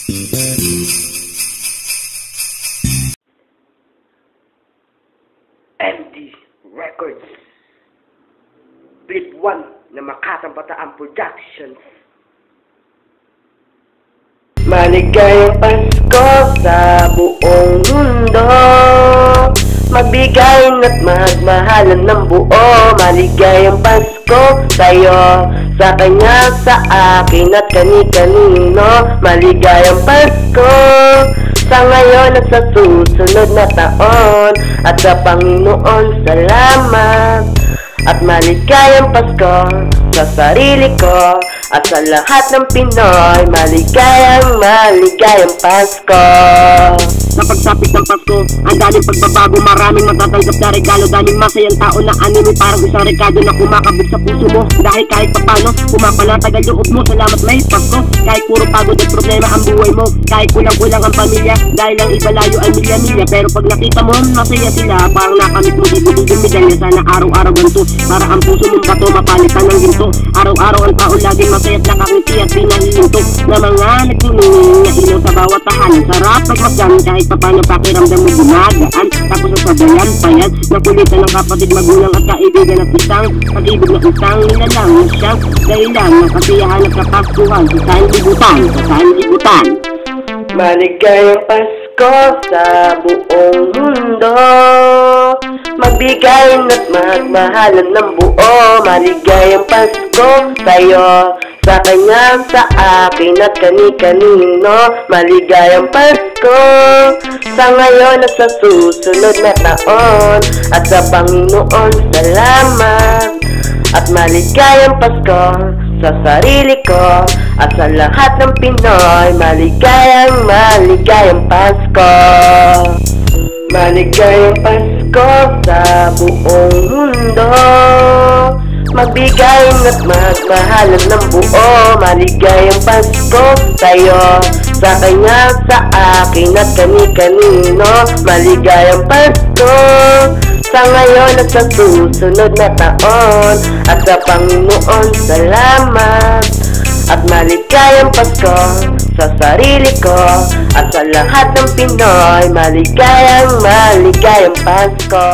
MD Records Flip 1 na Makatang Bataan Productions. Maligayang Pasko sa buong mundo, magbigayin at magmahalan ng buo. Maligayang Pasko sa'yo, sa kanya, sa akin at kani-kanino. Maligayang Pasko sa ngayon at sa susunod na taon, at sa Panginoon salamat. At maligayang Pasko sa sarili ko at sa lahat ng Pinoy. Maligayang Pasko. Sa pagsapit ng Pasko, ang daming pagbabago, maraming matatanggap na regalo. Daming masayang tao na anime, parang isang rekado na kumakabog sa puso mo. Dahil kahit papano, pumapanatagal yung loob mo. Salamat may Pasko, kahit puro pagod at problema ang buhay mo. Kahit kulang-kulang ang pamilya, dahil ang iba layo ay milya-milya. Pero pag nakita mo, masaya sila, parang nakamit mo ibig-ibig medalya. Sana araw-araw ganito, para ang puso mong bato mapalitan ng ginto. Araw-araw ang tao laging masaya at nakangiti at pinahilinto na mga nagniningning na ilaw sa bawat tahanan. Sarap magmasdan kahit papano pakiramdam mo gumagaan. Tapos sasabayan pa yan na kulitan ng kapatid, magulang at kaibigan at isang pag-ibig na isang nilalang na siyang dahilan ng kasiyahan at kapaskuhan sa sanlibutan. Maligayang Pasko sa buong mundo, magbigayin at magmahalan ng buo. Maligayang Pasko sa'yo, sa kanya, sa akin at kani-kanino. Maligayang Pasko sa ngayon at sa susunod na taon, at sa Panginoon salamat. At maligayang Pasko sa sarili ko at sa lahat ng Pinoy. Maligayang Pasko. Maligayang Pasko sa buong mundo, magbigayin at magmahalan ng buo. Maligayang Pasko sa'yo, sa kanya, sa akin at kani-kanino. Maligayang Pasko sa ngayon at sa susunod na taon, at sa Panginoon salamat. At maligayang Pasko sa sarili ko at sa lahat ng Pinoy. Maligayang Pasko.